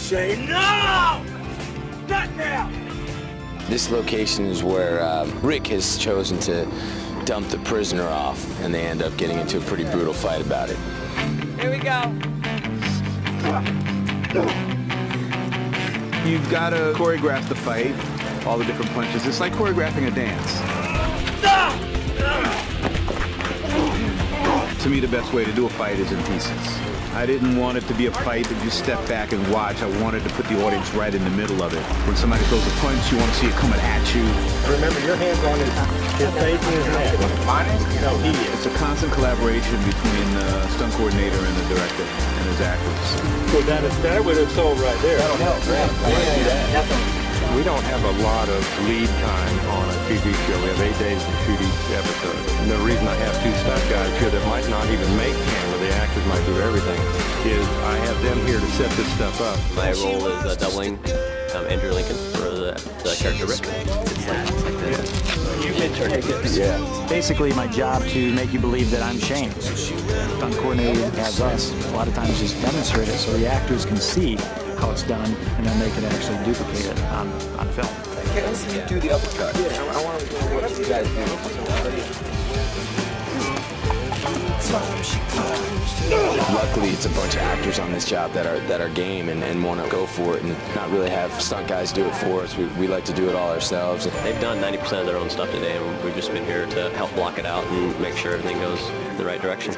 say no! Not now! This location is where Rick has chosen to dump the prisoner off, and they end up getting into a pretty brutal fight about it. Here we go. You've got to choreograph the fight, all the different punches. It's like choreographing a dance. To me, the best way to do a fight is in pieces. I didn't want it to be a fight that you step back and watch. I wanted to put the audience right in the middle of it. When somebody throws a punch, you want to see it coming at you. Remember, your hand's on his face and his neck. Mine is? No, he is. It's a constant collaboration between the stunt coordinator and the director and his actors. So that would have sold right there. That'll help, right? Yeah. We don't have a lot of lead time on a TV show. We have 8 days to shoot each episode. And the reason I have 2 stunt guys here that might not even make camera, the actors might do everything, is I have them here to set this stuff up. My role is doubling Andrew Lincoln for the character Rick. You mentored him. Yeah. Basically, my job to make you believe that I'm Shane. Stunt coordinator has us a lot of times just demonstrate it so the actors can see how it's done, and then they can actually duplicate it on film. Can I see you do the uppercut? Yeah, I want to know what you guys do. Luckily, it's a bunch of actors on this job that are game and want to go for it and not really have stunt guys do it for us. We like to do it all ourselves. They've done 90% of their own stuff today, and we've just been here to help block it out and make sure everything goes the right direction.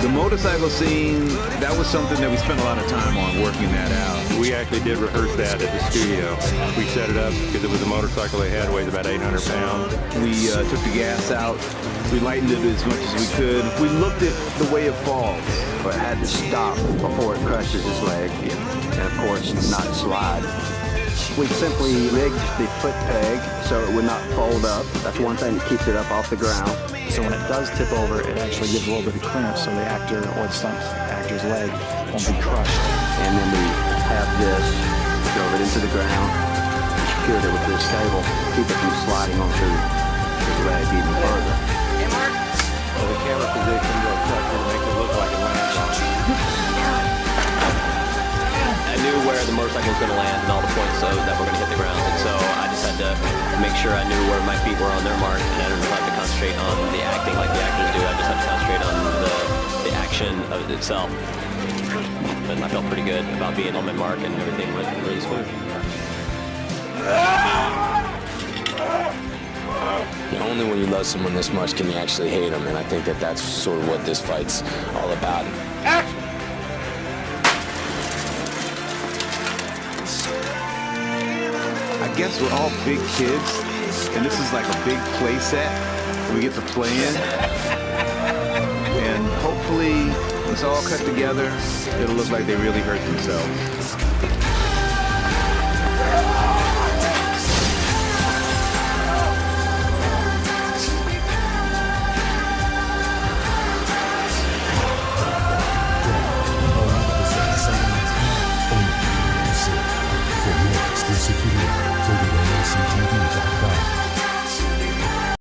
The motorcycle scene, that was something that we spent a lot of time on working that out. We actually did rehearse that at the studio. We set it up because it was a motorcycle they had, weighs about 800 pounds. We took the gas out. We lightened it as much as we could. We looked at the way it falls. But it had to stop before it crushes his leg, and of course not slide. We simply rigged the foot peg so it would not fold up. That's one thing that keeps it up off the ground. So when it does tip over, it actually gives a little bit of clearance so the actor or the stunt actor's leg won't be crushed. And then we have this, drove it into the ground, secured it with this cable, keep it from sliding onto his leg even further. So the camera position will touch it and make it look like it lands on it. I knew where the motorcycle was going to land and all the points so that we're going to hit the ground, and so I just had to make sure I knew where my feet were on their mark, and I didn't have to concentrate on the acting like the actors do. I just had to concentrate on the action of it itself. And I felt pretty good about being on my mark, and everything went really smooth. Only when you love someone this much can you actually hate them, and I think that's sort of what this fight's all about. Action! I guess we're all big kids, and this is like a big play set we get to play in. And hopefully, when it's all cut together, it'll look like they really hurt themselves.